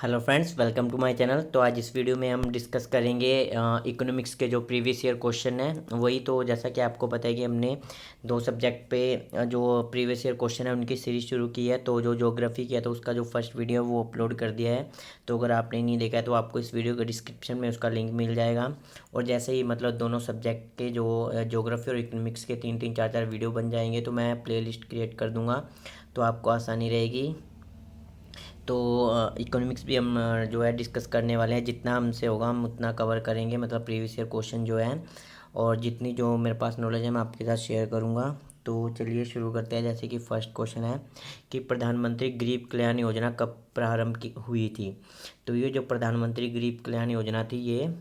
Hello friends, welcome to my channel. तो आज इस वीडियो में हम डिस्कस करेंगे इकोनॉमिक्स के जो प्रीवियस ईयर क्वेश्चन हैं वही। तो जैसा कि आपको पता है कि हमने दो सब्जेक्ट पे जो प्रीवियस ईयर क्वेश्चन है उनकी सीरीज शुरू की है। तो जो ज्योग्राफी किया तो उसका जो फर्स्ट वीडियो है वो अपलोड कर दिया है। तो अगर आपने नहीं देखा है तो आपको इस वीडियो के डिस्क्रिप्शन में उसका लिंक मिल जाएगा। और जैसे ही मतलब दोनों सब्जेक्ट के जो ज्योग्राफी और इकोनॉमिक्स के 3-3 4-4 वीडियो बन जाएंगे तो मैं प्ले लिस्ट क्रिएट कर दूँगा, तो आपको आसानी रहेगी। तो इकोनॉमिक्स भी हम जो है डिस्कस करने वाले हैं। जितना हमसे होगा हम उतना कवर करेंगे, मतलब प्रीवियस ईयर क्वेश्चन जो है और जितनी जो मेरे पास नॉलेज है मैं आपके साथ शेयर करूंगा। तो चलिए शुरू करते हैं। जैसे कि फर्स्ट क्वेश्चन है कि प्रधानमंत्री गरीब कल्याण योजना कब प्रारंभ की हुई थी। तो ये जो प्रधानमंत्री गरीब कल्याण योजना थी ये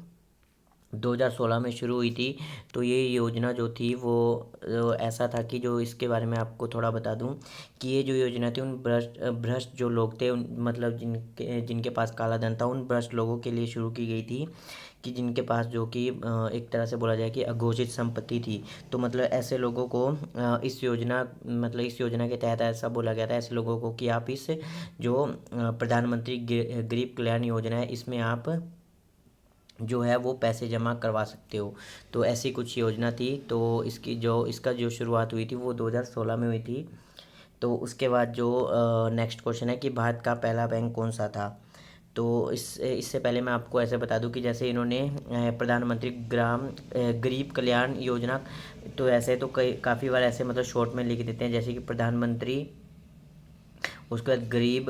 2016 में शुरू हुई थी। तो ये योजना जो थी वो ऐसा था कि जो इसके बारे में आपको थोड़ा बता दूं कि ये जो योजना थी उन भ्रष्ट भ्रष्ट जो लोग थे उन मतलब जिनके पास काला धन था उन भ्रष्ट लोगों के लिए शुरू की गई थी, कि जिनके पास जो कि एक तरह से बोला जाए कि अघोषित संपत्ति थी। तो मतलब ऐसे लोगों को इस योजना के तहत ऐसा बोला गया था ऐसे लोगों को कि आप इस जो प्रधानमंत्री गरीब कल्याण योजना है इसमें आप जो है वो पैसे जमा करवा सकते हो। तो ऐसी कुछ योजना थी। तो इसका जो शुरुआत हुई थी वो 2016 में हुई थी। तो उसके बाद जो नेक्स्ट क्वेश्चन है कि भारत का पहला बैंक कौन सा था। तो इससे पहले मैं आपको ऐसे बता दूं कि जैसे इन्होंने प्रधानमंत्री गरीब कल्याण योजना, तो ऐसे तो कई काफ़ी बार ऐसे मतलब शॉर्ट में लिख देते हैं जैसे कि प्रधानमंत्री, उसके बाद गरीब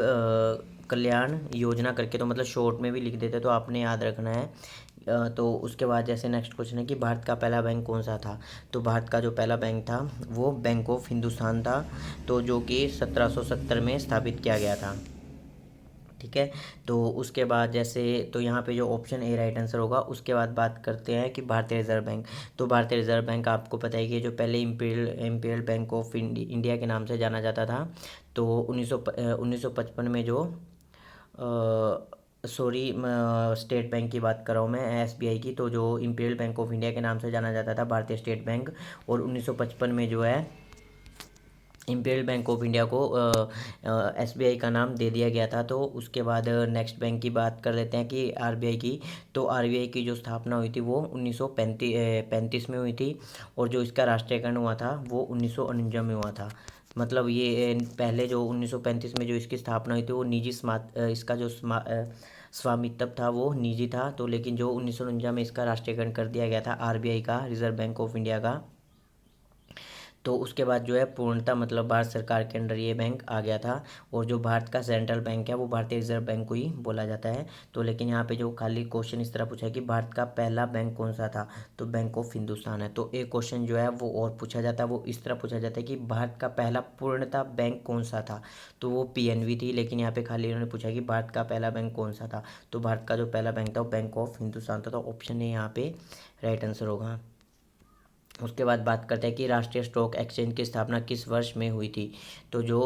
कल्याण योजना करके, तो मतलब शॉर्ट में भी लिख देते, तो आपने याद रखना है। तो उसके बाद जैसे नेक्स्ट क्वेश्चन है कि भारत का पहला बैंक कौन सा था। तो भारत का जो पहला बैंक था वो बैंक ऑफ हिंदुस्तान था, तो जो कि 1770 में स्थापित किया गया था। ठीक है। तो उसके बाद जैसे तो यहाँ पे जो ऑप्शन ए राइट आंसर होगा। उसके बाद बात करते हैं कि भारतीय रिजर्व बैंक। तो भारतीय रिजर्व बैंक आपको पता है कि जो पहले इंपीरियल बैंक ऑफ इंडिया के नाम से जाना जाता था। तो 1955 में जो सॉरी स्टेट बैंक की बात कर रहा हूँ मैं, एसबीआई की। तो जो इंपीरियल बैंक ऑफ इंडिया के नाम से जाना जाता था भारतीय स्टेट बैंक, और 1955 में जो है इंपीरियल बैंक ऑफ इंडिया को एसबीआई का नाम दे दिया गया था। तो उसके बाद नेक्स्ट बैंक की बात कर लेते हैं कि आरबीआई की। तो आरबीआई की जो स्थापना हुई थी वो 1935 में हुई थी, और जो इसका राष्ट्रीयकरण हुआ था वो 1949 में हुआ था। मतलब ये पहले जो 1935 में जो इसकी स्थापना हुई थी वो निजी इसका जो स्वामित्व था वो निजी था। तो लेकिन जो 1949 में इसका राष्ट्रीयकरण कर दिया गया था आरबीआई का, रिजर्व बैंक ऑफ इंडिया का। तो उसके बाद जो है पूर्णतः मतलब भारत सरकार के अंडर ये बैंक आ गया था। और जो भारत का सेंट्रल बैंक है वो भारतीय रिजर्व बैंक को ही बोला जाता है। तो लेकिन यहाँ पे जो खाली क्वेश्चन इस तरह पूछा है कि भारत का पहला बैंक कौन सा था, तो बैंक ऑफ हिंदुस्तान है। तो एक क्वेश्चन जो है वो और पूछा जाता है, वो इस तरह पूछा जाता है कि भारत का पहला पूर्णतः बैंक कौन सा था, तो वो पीएनबी थी। लेकिन यहाँ पे खाली इन्होंने पूछा कि भारत का पहला बैंक कौन सा था, तो भारत का जो पहला बैंक था वो बैंक ऑफ हिंदुस्तान था। तो ऑप्शन ए यहाँ पे राइट आंसर होगा। उसके बाद बात करते हैं कि राष्ट्रीय स्टॉक एक्सचेंज की स्थापना किस वर्ष में हुई थी। तो जो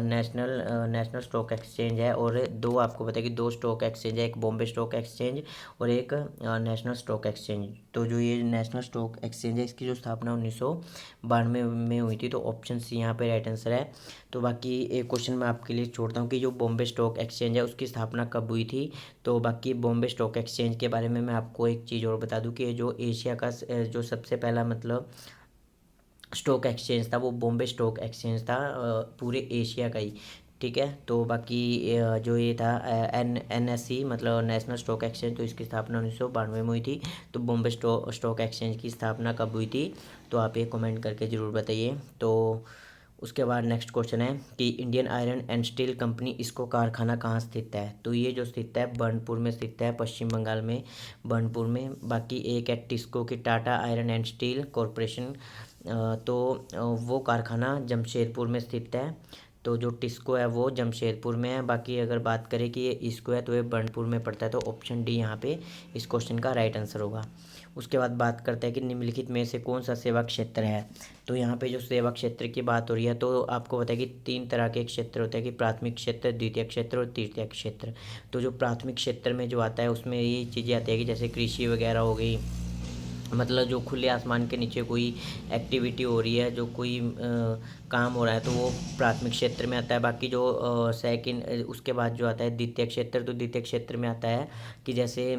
नेशनल स्टॉक एक्सचेंज है, और दो आपको पता है कि दो स्टॉक एक्सचेंज है, एक बॉम्बे स्टॉक एक्सचेंज और एक नेशनल स्टॉक एक्सचेंज। तो जो ये नेशनल स्टॉक एक्सचेंज है इसकी जो स्थापना 1992 में हुई थी। तो ऑप्शन सी यहाँ पे राइट आंसर है। तो बाकी एक क्वेश्चन मैं आपके लिए छोड़ता हूँ कि जो बॉम्बे स्टॉक एक्सचेंज है उसकी स्थापना कब हुई थी। तो बाकी बॉम्बे स्टॉक एक्सचेंज के बारे में मैं आपको एक चीज़ और बता दूं कि ये जो एशिया का जो सबसे पहला मतलब स्टॉक एक्सचेंज था वो बॉम्बे स्टॉक एक्सचेंज था, पूरे एशिया का ही। ठीक है। तो बाकी जो ये था एनएससी मतलब नेशनल स्टॉक एक्सचेंज, तो इसकी स्थापना 1992 में हुई थी। तो बॉम्बे स्टॉक एक्सचेंज की स्थापना कब हुई थी, तो आप ये कमेंट करके ज़रूर बताइए। तो उसके बाद नेक्स्ट क्वेश्चन है कि Indian iron and steel company, इसको कारखाना कहाँ स्थित है। तो ये जो स्थित है बर्नपुर में स्थित है, पश्चिम बंगाल में बर्नपुर में। बाकी एक है टिस्को की Tata iron and steel corporation, तो वो कारखाना जमशेदपुर में स्थित है। तो जो टिस्को है वो जमशेदपुर में है। बाकी अगर बात करें कि ये इसको है तो ये बर्नपुर में पड़ता है। तो ऑप्शन डी यहाँ पे इस क्वेश्चन का राइट आंसर होगा। उसके बाद बात करते हैं कि निम्नलिखित में से कौन सा सेवा क्षेत्र है। तो यहाँ पे जो सेवा क्षेत्र की बात हो रही है तो आपको पता है कि तीन तरह के क्षेत्र होते हैं कि प्राथमिक क्षेत्र, द्वितीय क्षेत्र और तृतीय क्षेत्र। तो जो प्राथमिक क्षेत्र में जो आता है उसमें ये चीज़ें आती है कि जैसे कृषि वगैरह हो गई, मतलब जो खुले आसमान के नीचे कोई एक्टिविटी हो रही है, जो कोई काम हो रहा है, तो वो प्राथमिक क्षेत्र में आता है। बाकी जो सेकंड उसके बाद जो आता है द्वितीय क्षेत्र, तो द्वितीय क्षेत्र में आता है कि जैसे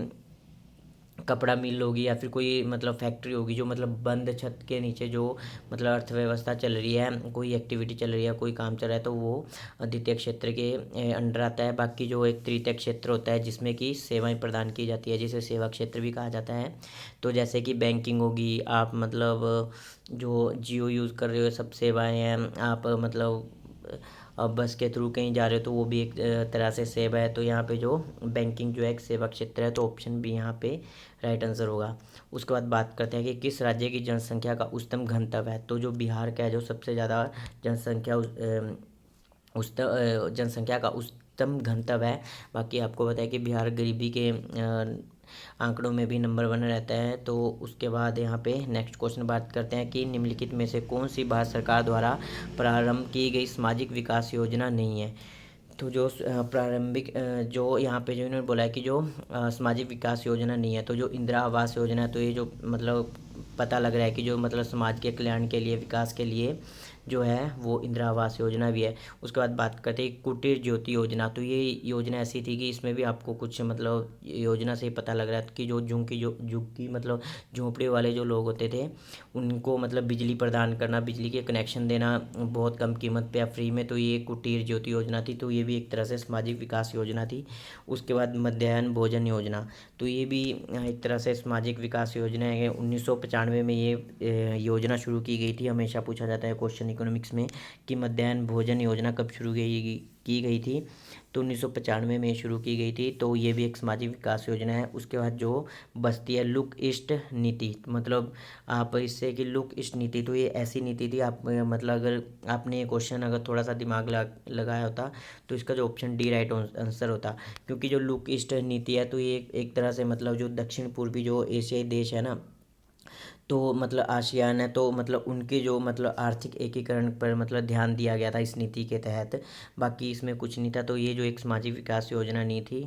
कपड़ा मिल होगी या फिर कोई मतलब फैक्ट्री होगी, जो मतलब बंद छत के नीचे जो मतलब अर्थव्यवस्था चल रही है, कोई एक्टिविटी चल रही है, कोई काम चल रहा है, तो वो द्वितीय क्षेत्र के अंडर आता है। बाकी जो एक तृतीय क्षेत्र होता है जिसमें कि सेवाएं प्रदान की जाती है, जिसे सेवा क्षेत्र भी कहा जाता है। तो जैसे कि बैंकिंग होगी, आप मतलब जो जियो यूज़ कर रहे हो, सब सेवाएं हैं, आप मतलब अब बस के थ्रू कहीं जा रहे हो तो वो भी एक तरह से सेवा है। तो यहाँ पे जो बैंकिंग जो है एक सेवा क्षेत्र है, तो ऑप्शन बी यहाँ पे राइट आंसर होगा। उसके बाद बात करते हैं कि किस राज्य की जनसंख्या का उच्चतम घनत्व है। तो जो बिहार का है, जो सबसे ज़्यादा जनसंख्या जनसंख्या का उच्चतम घनत्व है। बाकी आपको पता है कि बिहार गरीबी के आंकड़ों में भी नंबर 1 रहता है। तो उसके बाद यहाँ पे नेक्स्ट क्वेश्चन बात करते हैं कि निम्नलिखित में से कौन सी भारत सरकार द्वारा प्रारंभ की गई सामाजिक विकास योजना नहीं है। तो जो प्रारंभिक जो यहाँ पे जो इन्होंने बोला है कि जो सामाजिक विकास योजना नहीं है, तो जो इंदिरा आवास योजना है, तो ये जो मतलब पता लग रहा है कि जो मतलब समाज के कल्याण के लिए, विकास के लिए जो है वो इंदिरा आवास योजना भी है। उसके बाद बात करते हैं कुटीर ज्योति योजना। तो ये योजना ऐसी थी कि इसमें भी आपको कुछ मतलब योजना से ही पता लग रहा है कि जो झुग्गी मतलब झोंपड़े वाले जो लोग होते थे, उनको मतलब बिजली प्रदान करना, बिजली के कनेक्शन देना बहुत कम कीमत पे या फ्री में। तो ये कुटीर ज्योति योजना थी, तो ये भी एक तरह से सामाजिक विकास योजना थी। उसके बाद मध्याह्न भोजन योजना, तो ये भी एक तरह से सामाजिक विकास योजना है। 1995 में ये योजना शुरू की गई थी। हमेशा पूछा जाता है क्वेश्चन इकोनॉमिक्स में कि मध्याह्न भोजन योजना कब शुरू की गई थी। तो 1995 में शुरू की गई थी। तो ये भी एक सामाजिक विकास योजना है। उसके बाद जो बस्ती है लुक ईस्ट नीति, मतलब आप इससे कि लुक ईस्ट नीति, तो ये ऐसी नीति थी, आप मतलब अगर आपने ये क्वेश्चन अगर थोड़ा सा दिमाग लगाया होता तो इसका जो ऑप्शन डी राइट आंसर होता। क्योंकि जो लुक ईस्ट नीति है, तो ये एक तरह से मतलब जो दक्षिण पूर्वी जो एशियाई देश है ना, तो मतलब आसियान है, तो मतलब उनके जो मतलब आर्थिक एकीकरण पर मतलब ध्यान दिया गया था इस नीति के तहत। बाकी इसमें कुछ नहीं था। तो ये जो एक सामाजिक विकास योजना नहीं थी,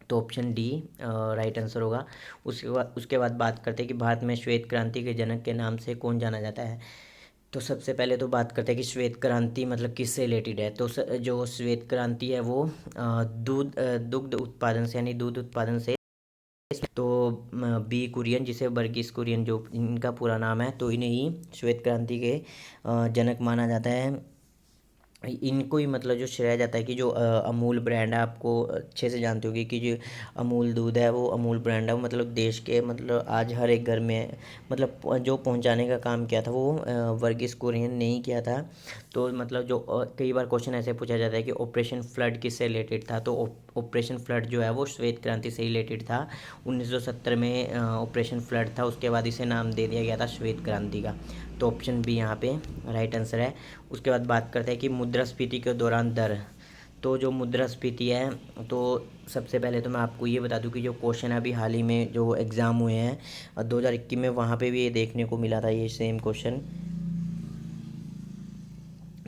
तो ऑप्शन डी राइट आंसर होगा। उसके बाद बात करते हैं कि भारत में श्वेत क्रांति के जनक के नाम से कौन जाना जाता है। तो सबसे पहले तो बात करते हैं कि श्वेत क्रांति मतलब किससे रिलेटेड है। तो जो श्वेत क्रांति है वो दुग्ध उत्पादन से, यानी दूध उत्पादन से। तो बी कुरियन, जिसे वर्गीस कुरियन जो इनका पूरा नाम है, तो इन्हें ही श्वेत क्रांति के जनक माना जाता है। इनको ही मतलब जो श्रेय जाता है कि जो अमूल ब्रांड है, आपको अच्छे से जानते होंगे कि जो अमूल दूध है वो अमूल ब्रांड है, वो मतलब देश के मतलब आज हर एक घर में मतलब जो पहुंचाने का काम किया था वो वर्गीस कुरियन ने ही किया था। तो मतलब जो कई बार क्वेश्चन ऐसे पूछा जाता है कि ऑपरेशन फ्लड किससे रिलेटेड था। तो ऑपरेशन फ्लड जो है वो श्वेत क्रांति से रिलेटेड था। 1970 में ऑपरेशन फ्लड था, उसके बाद इसे नाम दे दिया गया था श्वेत क्रांति का। तो ऑप्शन बी यहाँ पे राइट आंसर है। उसके बाद बात करते हैं कि मुद्रास्फीति के दौरान दर। तो जो मुद्रास्फीति है, तो सबसे पहले तो मैं आपको ये बता दूं कि जो क्वेश्चन अभी हाल ही में जो एग्ज़ाम हुए हैं 2021 में, वहाँ पे भी ये देखने को मिला था, ये सेम क्वेश्चन।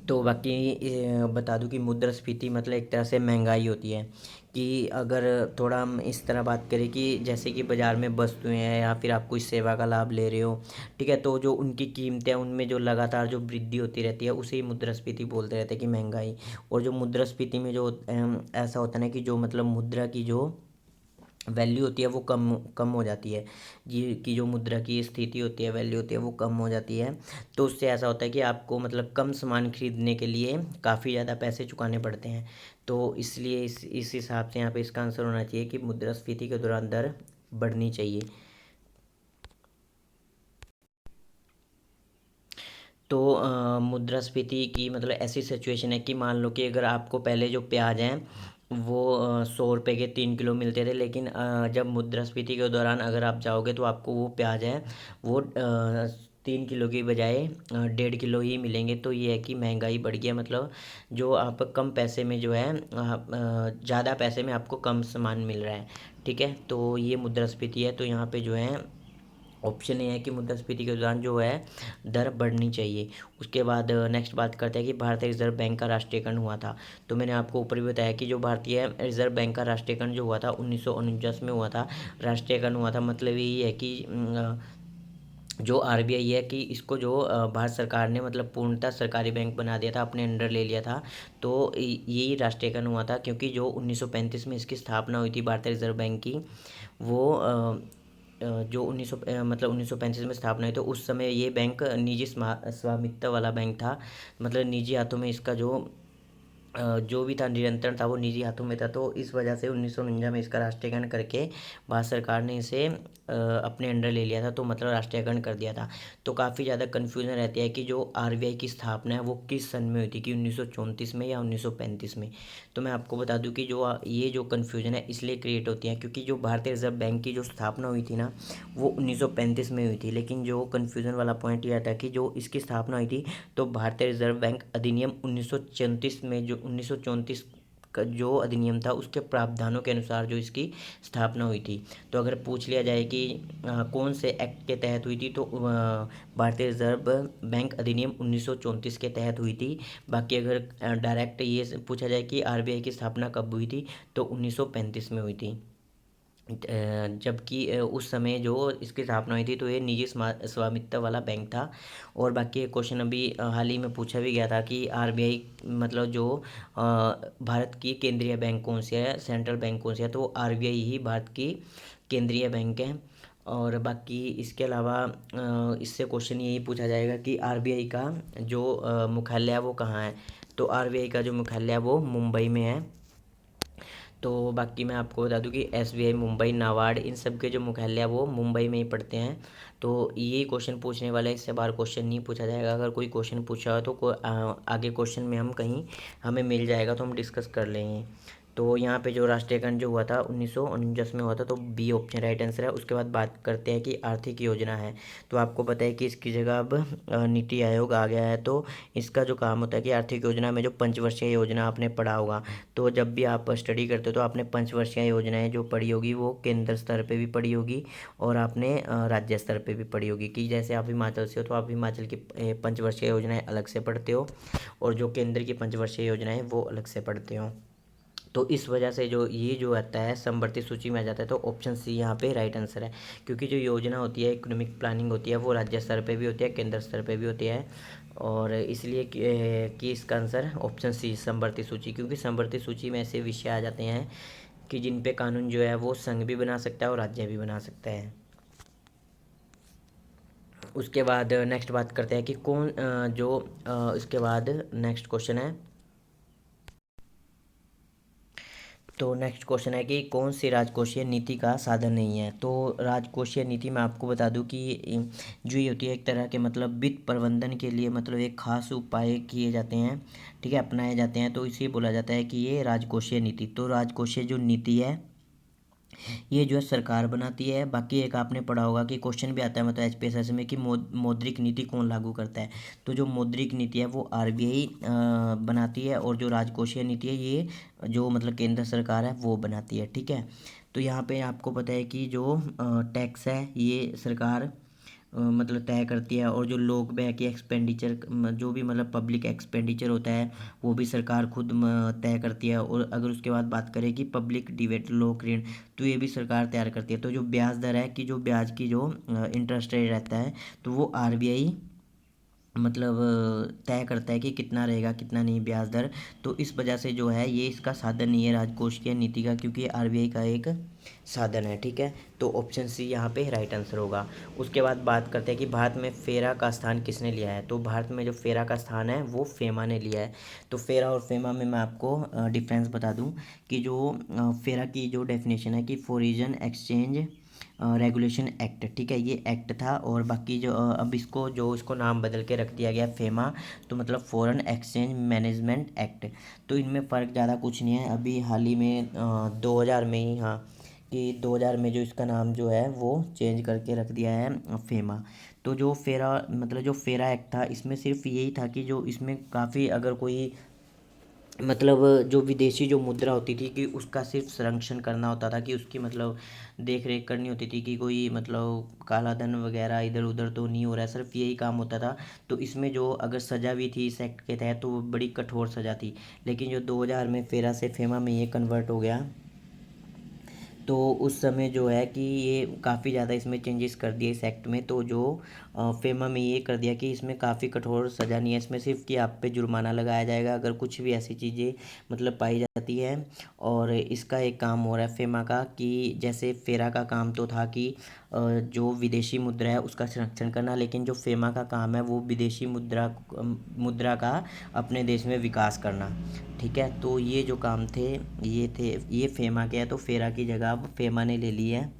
तो बाकी बता दूं कि मुद्रास्फीति मतलब एक तरह से महंगाई होती है। कि अगर थोड़ा हम इस तरह बात करें कि जैसे कि बाज़ार में वस्तुएं हैं या फिर आप कोई सेवा का लाभ ले रहे हो, ठीक है, तो जो उनकी कीमतें हैं उनमें जो लगातार जो वृद्धि होती रहती है उसे ही मुद्रास्फीति बोलते रहते हैं कि महंगाई। और जो मुद्रास्फीति में जो ऐसा होता है ना कि जो मतलब मुद्रा की जो वैल्यू होती है वो कम कम हो जाती है, जी, कि जो मुद्रा की स्थिति होती है, वैल्यू होती है, वो कम हो जाती है। तो उससे ऐसा होता है कि आपको मतलब कम सामान खरीदने के लिए काफ़ी ज़्यादा पैसे चुकाने पड़ते हैं। तो इसलिए इस हिसाब से यहाँ पे इसका आंसर होना चाहिए कि मुद्रास्फीति के दौरान दर बढ़नी चाहिए। तो मुद्रास्फीति की मतलब ऐसी सिचुएशन है कि मान लो कि अगर आपको पहले जो प्याज हैं वो 100 रुपये के 3 किलो मिलते थे, लेकिन जब मुद्रास्फीति के दौरान अगर आप जाओगे तो आपको वो प्याज है वो 3 किलो की बजाय 1.5 किलो ही मिलेंगे। तो ये है कि महंगाई बढ़ गई है, मतलब जो आप कम पैसे में जो है ज़्यादा पैसे में आपको कम सामान मिल रहा है। ठीक है, तो ये मुद्रास्फीति है। तो यहाँ पे जो है ऑप्शन ए है कि मुद्रास्फीति के दौरान जो है दर बढ़नी चाहिए। उसके बाद नेक्स्ट बात करते हैं कि भारतीय रिजर्व बैंक का राष्ट्रीयकरण हुआ था। तो मैंने आपको ऊपर भी बताया कि जो भारतीय रिजर्व बैंक का राष्ट्रीयकरण जो हुआ था 1949 में हुआ था। राष्ट्रीयकरण हुआ था मतलब यही है कि जो आरबीआई है कि इसको जो भारत सरकार ने मतलब पूर्णतः सरकारी बैंक बना दिया था, अपने अंडर ले लिया था। तो यही राष्ट्रीयकरण हुआ था, क्योंकि जो 1935 में इसकी स्थापना हुई थी भारतीय रिजर्व बैंक की, वो जो 1935 में स्थापना हुई, तो उस समय ये बैंक निजी स्वामित्व वाला बैंक था। मतलब निजी हाथों में इसका जो भी था नियंत्रण था वो निजी हाथों में था। तो इस वजह से 1949 में इसका राष्ट्रीयकरण करके भारत सरकार ने इसे अपने अंडर ले लिया था, तो मतलब राष्ट्रीयकरण कर दिया था। तो काफ़ी ज़्यादा कन्फ्यूजन रहती है कि जो आरबीआई की स्थापना है वो किस सन में हुई थी, कि 1934 में या 1935 में। तो मैं आपको बता दूं कि ये जो कन्फ्यूजन है इसलिए क्रिएट होती है क्योंकि जो भारतीय रिजर्व बैंक की जो स्थापना हुई थी ना वो 1935 में हुई थी। लेकिन जो कन्फ्यूजन वाला पॉइंट यह था कि जो इसकी स्थापना हुई थी तो भारतीय रिजर्व बैंक अधिनियम 1934 में, जो 1934 का जो अधिनियम था उसके प्रावधानों के अनुसार जो इसकी स्थापना हुई थी। तो अगर पूछ लिया जाए कि कौन से एक्ट के तहत हुई थी, तो भारतीय रिजर्व बैंक अधिनियम 1934 के तहत हुई थी। बाकी अगर डायरेक्ट ये पूछा जाए कि आरबीआई की स्थापना कब हुई थी, तो 1935 में हुई थी। जबकि उस समय जो इसकी स्थापना हुई थी तो ये निजी स्वामित्व वाला बैंक था। और बाकी एक क्वेश्चन अभी हाल ही में पूछा भी गया था कि आरबीआई मतलब जो भारत की केंद्रीय बैंक कौन सी है, सेंट्रल बैंक कौन सी है, तो आरबीआई ही भारत की केंद्रीय बैंक है। और बाकी इसके अलावा इससे क्वेश्चन यही पूछा जाएगा कि आरबीआई का जो मुख्यालय है वो कहाँ है। तो आरबीआई का जो मुख्यालय है वो मुंबई में है। तो बाकी मैं आपको बता दूं कि एसबीआई मुंबई, नाबार्ड, इन सब के जो मुख्यालय है वो मुंबई में ही पड़ते हैं। तो ये क्वेश्चन पूछने वाला है, इससे बाहर क्वेश्चन नहीं पूछा जाएगा। अगर कोई क्वेश्चन पूछा हो तो आगे क्वेश्चन में हम कहीं हमें मिल जाएगा तो हम डिस्कस कर लेंगे। तो यहाँ पे जो राष्ट्रीयकरण जो हुआ था 1949 में हुआ था, तो बी ऑप्शन राइट आंसर है। उसके बाद बात करते हैं कि आर्थिक योजना है। तो आपको पता है कि इसकी जगह अब नीति आयोग आ गया है। तो इसका जो काम होता है कि आर्थिक योजना में जो पंचवर्षीय योजना आपने पढ़ा होगा, तो जब भी आप स्टडी करते हो तो आपने पंचवर्षीय योजनाएं जो पढ़ी होगी वो केंद्र स्तर पे भी पढ़ी होगी और आपने राज्य स्तर पे भी पढ़ी होगी। कि जैसे आप हिमाचल से हो तो आप हिमाचल की पंचवर्षीय योजनाएं अलग से पढ़ते हो और जो केंद्र की पंचवर्षीय योजनाएं वो अलग से पढ़ते हो। तो इस वजह से जो ये जो आता है समवर्ती सूची में आ जाता है। तो ऑप्शन सी यहाँ पे राइट आंसर है, क्योंकि जो योजना होती है इकोनॉमिक प्लानिंग होती है वो राज्य स्तर पे भी होती है, केंद्र स्तर पे भी होती है। और इसलिए कि इसका आंसर ऑप्शन सी समवर्ती सूची, क्योंकि समवर्ती सूची में ऐसे विषय आ जाते हैं कि जिन पे कानून जो है वो संघ भी बना सकता है और राज्य भी बना सकता है। उसके बाद नेक्स्ट बात करते हैं कि इसके बाद नेक्स्ट क्वेश्चन है। तो नेक्स्ट क्वेश्चन है कि कौन सी राजकोषीय नीति का साधन नहीं है। तो राजकोषीय नीति मैं आपको बता दूं कि जो ये होती है एक तरह के मतलब वित्त प्रबंधन के लिए मतलब एक खास उपाय किए जाते हैं, ठीक है, अपनाए जाते हैं। तो इसे बोला जाता है कि ये राजकोषीय नीति। तो राजकोषीय जो नीति है ये जो है सरकार बनाती है। बाकी एक आपने पढ़ा होगा कि क्वेश्चन भी आता है मतलब एचपीएससी में कि मौद्रिक नीति कौन लागू करता है। तो जो मौद्रिक नीति है वो आरबीआई बनाती है और जो राजकोषीय नीति है ये जो मतलब केंद्र सरकार है वो बनाती है, ठीक है। तो यहाँ पे आपको पता है कि जो टैक्स है ये सरकार मतलब तय करती है। और जो लोक व्यय की एक्सपेंडिचर जो भी मतलब पब्लिक एक्सपेंडिचर होता है वो भी सरकार खुद तय करती है। और अगर उसके बाद बात करें कि पब्लिक डिबेट लोक ऋण, तो ये भी सरकार तैयार करती है। तो जो ब्याज दर है कि जो ब्याज की जो इंटरेस्ट रेट रहता है तो वो आरबीआई मतलब तय करता है कि कितना रहेगा कितना नहीं ब्याज दर। तो इस वजह से जो है ये इसका साधन नहीं है राजकोषीय नीति का, क्योंकि आरबीआई का एक साधन है, ठीक है। तो ऑप्शन सी यहाँ पे राइट आंसर होगा। उसके बाद बात करते हैं कि भारत में फेरा का स्थान किसने लिया है। तो भारत में जो फेरा का स्थान है वो फेमा ने लिया है। तो फेरा और फेमा में मैं आपको डिफरेंस बता दूं कि जो फेरा की जो डेफिनेशन है कि फॉरेन एक्सचेंज रेगुलेशन एक्ट, ठीक है, ये एक्ट था। और बाकी जो अब इसको नाम बदल के रख दिया गया फेमा, तो मतलब फॉरेन एक्सचेंज मैनेजमेंट एक्ट। तो इनमें फ़र्क ज़्यादा कुछ नहीं है। अभी हाल ही में 2000 में ही, हाँ, कि 2000 में जो इसका नाम जो है वो चेंज करके रख दिया है फेमा। तो जो फेरा एक्ट था इसमें सिर्फ यही था कि जो इसमें काफ़ी अगर कोई मतलब जो विदेशी जो मुद्रा होती थी कि उसका सिर्फ संरक्षण करना होता था, कि उसकी मतलब देख रेख करनी होती थी कि कोई मतलब काला धन वगैरह इधर उधर तो नहीं हो रहा है, सिर्फ यही काम होता था। तो इसमें जो अगर सज़ा भी थी इस एक्ट के तहत तो वो बड़ी कठोर सज़ा थी। लेकिन जो 2000 में फेरा से फेमा में ये कन्वर्ट हो गया, तो उस समय जो है कि ये काफ़ी ज़्यादा इसमें चेंजेस कर दिए इस एक्ट में। तो जो फेमा में ये कर दिया कि इसमें काफ़ी कठोर सज़ा नहीं है, इसमें सिर्फ कि आप पे जुर्माना लगाया जाएगा अगर कुछ भी ऐसी चीज़ें मतलब पाई जाती है। और इसका एक काम हो रहा है फेमा का, कि जैसे फेरा का काम तो था कि जो विदेशी मुद्रा है उसका संरक्षण करना, लेकिन जो फेमा का काम है वो विदेशी मुद्रा मुद्रा का अपने देश में विकास करना। ठीक है, तो ये जो काम थे ये फेमा के है, तो फेरा की जगह अब फेमा ने ले ली है।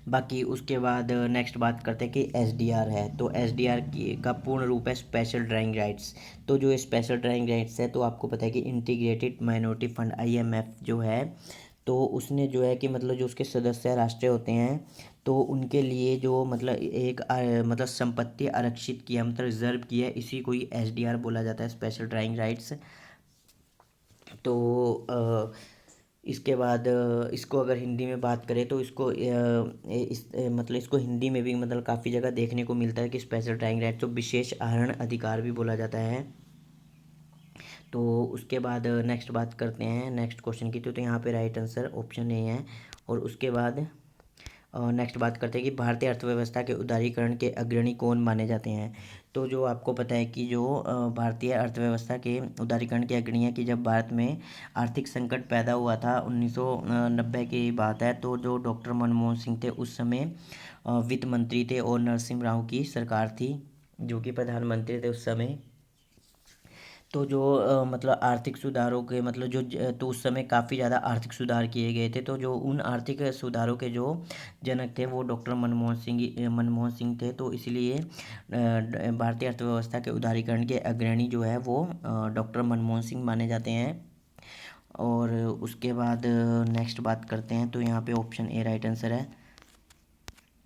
बाकी उसके बाद नेक्स्ट बात करते हैं कि एसडीआर है। तो एसडीआर की का पूर्ण रूप है स्पेशल ड्राइंग राइट्स। तो जो स्पेशल ड्राइंग राइट्स है, तो आपको पता है कि इंटीग्रेटेड माइनॉरिटी फंड आईएमएफ जो है, तो उसने जो है कि मतलब जो उसके सदस्य राष्ट्र होते हैं, तो उनके लिए जो मतलब एक मतलब संपत्ति आरक्षित किया, मतलब रिजर्व किया है, इसी को ही एसडीआर बोला जाता है, स्पेशल ड्राइंग राइट्स। तो इसके बाद इसको अगर हिंदी में बात करें तो इसको मतलब इसको हिंदी में भी मतलब काफ़ी जगह देखने को मिलता है कि स्पेशल ड्राइंग राइट तो विशेष आहरण अधिकार भी बोला जाता है। तो उसके बाद नेक्स्ट बात करते हैं नेक्स्ट क्वेश्चन की। तो यहाँ पे राइट आंसर ऑप्शन ए है। और उसके बाद नेक्स्ट बात करते हैं कि भारतीय अर्थव्यवस्था के उदारीकरण के अग्रणी कौन माने जाते हैं। तो जो आपको पता है कि जो भारतीय अर्थव्यवस्था के उदारीकरण के अग्रणी है, कि जब भारत में आर्थिक संकट पैदा हुआ था 1990 की बात है, तो जो डॉक्टर मनमोहन सिंह थे उस समय वित्त मंत्री थे, और नरसिम्हा राव की सरकार थी जो कि प्रधानमंत्री थे उस समय। तो जो मतलब आर्थिक सुधारों के मतलब तो उस समय काफ़ी ज़्यादा आर्थिक सुधार किए गए थे। तो जो उन आर्थिक सुधारों के जो जनक थे वो डॉक्टर मनमोहन सिंह थे। तो इसलिए भारतीय अर्थव्यवस्था के उदारीकरण के अग्रणी जो है वो डॉक्टर मनमोहन सिंह माने जाते हैं। और उसके बाद नेक्स्ट बात करते हैं। तो यहाँ पे ऑप्शन ए राइट आंसर है।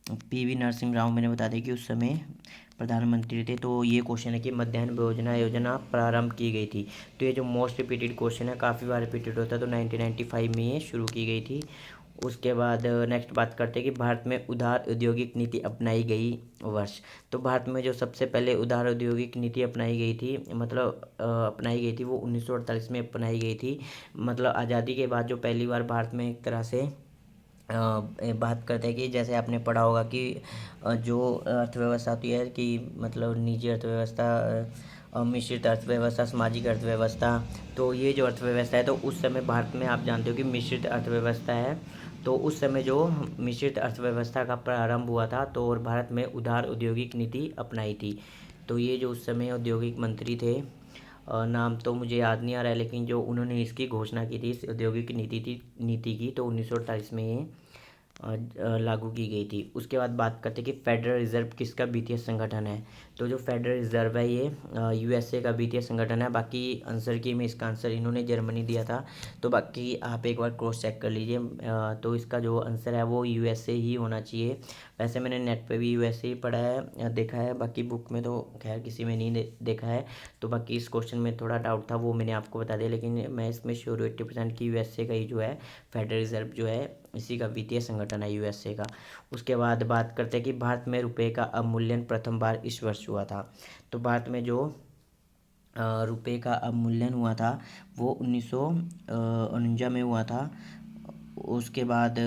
पीवी नरसिम्हा राव मैंने बता दिया कि उस समय प्रधानमंत्री थे। तो ये क्वेश्चन है कि मध्याह्न भोजना योजना प्रारंभ की गई थी। तो ये जो मोस्ट रिपीटेड क्वेश्चन है, काफ़ी बार रिपीटेड होता है, तो 1995 में ये शुरू की गई थी। उसके बाद नेक्स्ट बात करते हैं कि भारत में उदार औद्योगिक नीति अपनाई गई वर्ष। तो भारत में जो सबसे पहले उदार औद्योगिक नीति अपनाई गई थी, मतलब अपनाई गई थी, वो 1948 में अपनाई गई थी। मतलब आज़ादी के बाद जो पहली बार भारत में एक तरह से बात करते हैं कि जैसे आपने पढ़ा होगा कि जो अर्थव्यवस्था होती है कि मतलब निजी अर्थव्यवस्था, मिश्रित अर्थव्यवस्था, सामाजिक अर्थव्यवस्था। तो ये जो अर्थव्यवस्था है, तो उस समय भारत में आप जानते हो कि मिश्रित अर्थव्यवस्था है। तो उस समय जो मिश्रित अर्थव्यवस्था का प्रारंभ हुआ था, तो और भारत में उदार औद्योगिक नीति अपनाई थी। तो ये जो उस समय औद्योगिक मंत्री थे, नाम तो मुझे याद नहीं आ रहा है, लेकिन जो उन्होंने इसकी घोषणा की थी इस औद्योगिक नीति की, तो 1948 में ये लागू की गई थी। उसके बाद बात करते हैं कि फेडरल रिजर्व किसका वित्तीय संगठन है। तो जो फेडरल रिजर्व है ये यूएसए का वित्तीय संगठन है। बाकी आंसर की में इसका आंसर इन्होंने जर्मनी दिया था, तो बाकी आप एक बार क्रॉस चेक कर लीजिए। तो इसका जो आंसर है वो यूएसए ही होना चाहिए। वैसे मैंने नेट पे भी यूएसए ही पढ़ा है, देखा है, बाकी बुक में तो खैर किसी में नहीं देखा है। तो बाकी इस क्वेश्चन में थोड़ा डाउट था, वो मैंने आपको बता दिया, लेकिन मैं इसमें श्योर 80% की यूएसए का ही जो है फेडरल रिजर्व जो है इसी का वित्तीय संगठन है यूएसए का। उसके बाद बात करते हैं कि भारत में रुपए का अवमूल्यन प्रथम बार इस वर्ष हुआ था। तो भारत में जो रुपए का अवमूल्यन हुआ था वो 1949 में हुआ था। उसके बाद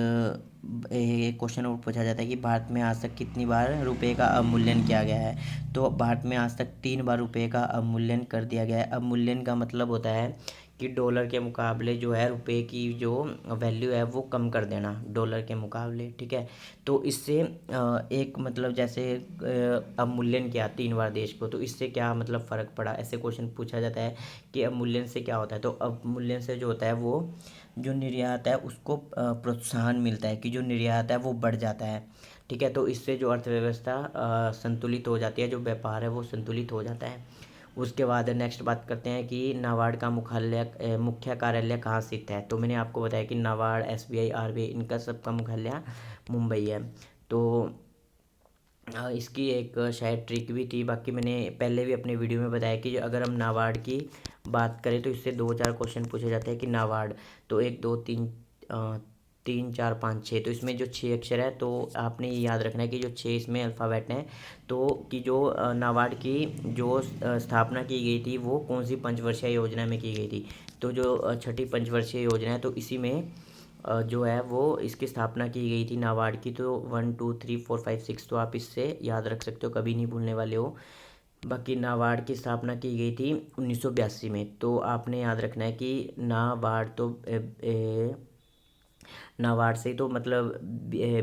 एक क्वेश्चन और पूछा जाता है कि भारत में आज तक कितनी बार रुपए का अवमूल्यन किया गया है। तो भारत में आज तक 3 बार रुपए का अवमूल्यन कर दिया गया है। अवमूल्यन का मतलब होता है कि डॉलर के मुकाबले जो है रुपए की जो वैल्यू है वो कम कर देना डॉलर के मुकाबले। ठीक है, तो इससे एक मतलब जैसे अवमूल्यन किया 3 बार देश को, तो इससे क्या मतलब फ़र्क पड़ा, ऐसे क्वेश्चन पूछा जाता है कि अवमूल्यन से क्या होता है। तो अवमूल्यन से जो होता है वो जो निर्यात है उसको प्रोत्साहन मिलता है, कि जो निर्यात है वो बढ़ जाता है। ठीक है, तो इससे जो अर्थव्यवस्था संतुलित हो जाती है, जो व्यापार है वो संतुलित हो जाता है। उसके बाद नेक्स्ट बात करते हैं कि नाबार्ड का मुख्य कार्यालय कहाँ स्थित है। तो मैंने आपको बताया कि नाबार्ड, एसबीआई, आरबीआई, इनका सबका मुख्यालय मुंबई है। तो इसकी एक शायद ट्रिक भी थी, बाकी मैंने पहले भी अपने वीडियो में बताया कि अगर हम नाबार्ड की बात करें तो इससे 2-4 क्वेश्चन पूछे जाते हैं कि नाबार्ड, तो 1 2 3 3 4 5 6, तो इसमें जो 6 अक्षर है तो आपने ये याद रखना है कि जो 6 इसमें अल्फ़ाबेट हैं, तो कि जो नाबार्ड की जो स्थापना की गई थी वो कौन सी पंचवर्षीय योजना में की गई थी। तो जो छठी पंचवर्षीय योजना है तो इसी में जो है वो इसकी स्थापना की गई थी नाबार्ड की। तो 1 2 3 4 5 6 तो आप इससे याद रख सकते हो, कभी नहीं भूलने वाले हो। बाकी नाबार्ड की स्थापना की गई थी 1982 में। तो आपने याद रखना है कि नाबार्ड तो नाबार्ड से तो मतलब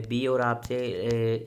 बी और आपसे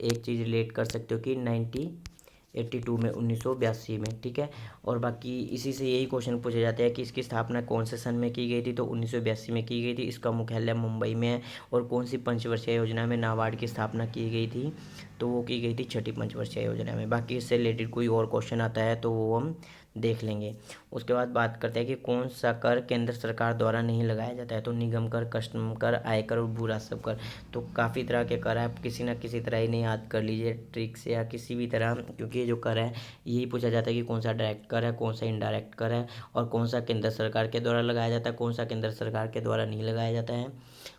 एक चीज़ रिलेट कर सकते हो कि 1982 में 1982 में, ठीक है। और बाकी इसी से यही क्वेश्चन पूछे जाते हैं कि इसकी स्थापना कौन से सन में की गई थी, तो 1982 में की गई थी। इसका मुख्यालय मुंबई में है। और कौन सी पंचवर्षीय योजना में नाबार्ड की स्थापना की गई थी, तो वो की गई थी छठी पंचवर्षीय योजना में। बाकी इससे रिलेटेड कोई और क्वेश्चन आता है तो वो हम देख लेंगे। उसके बाद बात करते हैं कि कौन सा कर केंद्र सरकार द्वारा नहीं लगाया जाता है, तो निगम कर, कस्टम कर, आयकर और भू राजस्व कर। तो काफ़ी तरह के कर है, आप किसी ना किसी तरह इन्हें याद कर लीजिए ट्रिक से या किसी भी तरह, क्योंकि ये जो कर है यही पूछा जाता है कि कौन सा डायरेक्ट कर है, कौन सा इनडायरेक्ट कर है, और कौन सा केंद्र सरकार के द्वारा लगाया जाता है, कौन सा केंद्र सरकार के द्वारा नहीं लगाया जाता है,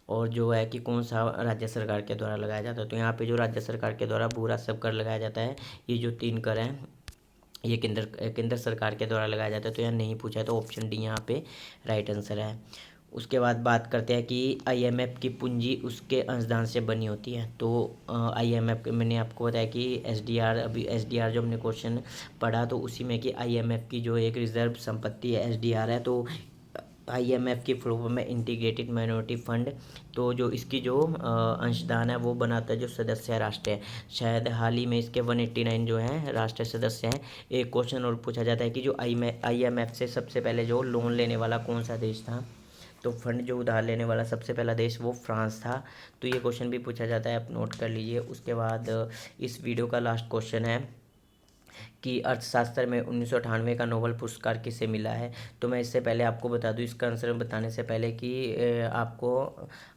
और जो है कि कौन सा राज्य सरकार के द्वारा लगाया जाता है। तो यहाँ पे जो राज्य सरकार के द्वारा भू राजस्व कर लगाया जाता है, ये जो 3 कर हैं ये केंद्र सरकार के द्वारा लगाया जाता है। तो यहाँ नहीं पूछा है, तो ऑप्शन डी यहाँ पे राइट आंसर है। उसके बाद बात करते हैं कि आईएमएफ की पूंजी उसके अंशदान से बनी होती है। तो आईएमएफ मैंने आपको बताया कि एसडीआर, अभी एसडीआर जो हमने क्वेश्चन पढ़ा तो उसी में कि आईएमएफ की जो एक रिजर्व संपत्ति है एसडीआर है। तो आईएमएफ की फुल फॉर्म में इंटीग्रेटेड माइनॉरिटी फंड। तो जो इसकी जो अंशदान है वो बनाता है जो सदस्य राष्ट्र है। शायद हाल ही में इसके 189 जो हैं राष्ट्रीय सदस्य हैं। एक क्वेश्चन और पूछा जाता है कि जो आईएमएफ से सबसे पहले जो लोन लेने वाला कौन सा देश था, तो फंड जो उधार लेने वाला सबसे पहला देश वो फ्रांस था। तो ये क्वेश्चन भी पूछा जाता है, आप नोट कर लीजिए। उसके बाद इस वीडियो का लास्ट क्वेश्चन है कि अर्थशास्त्र में 1998 का नोबेल पुरस्कार किसे मिला है। तो मैं इससे पहले आपको बता दूं, इसका आंसर बताने से पहले कि आपको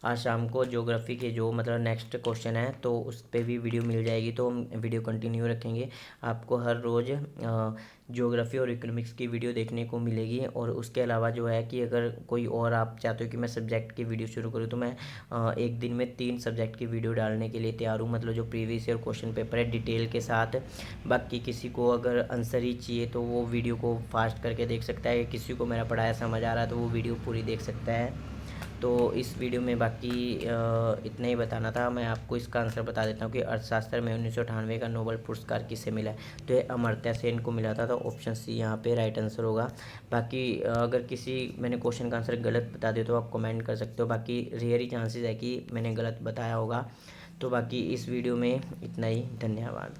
आज शाम को ज्योग्राफी के जो मतलब नेक्स्ट क्वेश्चन है तो उस पर भी वीडियो मिल जाएगी। तो हम वीडियो कंटिन्यू रखेंगे, आपको हर रोज़ ज्योग्राफी और इकोनॉमिक्स की वीडियो देखने को मिलेगी। और उसके अलावा जो है कि अगर कोई और आप चाहते हो कि मैं सब्जेक्ट की वीडियो शुरू करूँ, तो मैं एक दिन में 3 सब्जेक्ट की वीडियो डालने के लिए तैयार हूँ। मतलब जो प्रीवियस ईयर क्वेश्चन पेपर है डिटेल के साथ। बाकी किसी को अगर आंसर ही चाहिए तो वो वीडियो को फास्ट करके देख सकता है, किसी को मेरा पढ़ाया समझ आ रहा है तो वो वीडियो पूरी देख सकता है। तो इस वीडियो में बाकी इतना ही बताना था। मैं आपको इसका आंसर बता देता हूँ कि अर्थशास्त्र में 1998 का नोबेल पुरस्कार किसे मिला है। तो ये अमर्त्य सेन को मिला था। तो ऑप्शन सी यहाँ पे राइट आंसर होगा। बाकी अगर किसी मैंने क्वेश्चन का आंसर गलत बता दिया तो आप कमेंट कर सकते हो। बाकी रेयर ही चांसेस है कि मैंने गलत बताया होगा। तो बाकी इस वीडियो में इतना ही, धन्यवाद।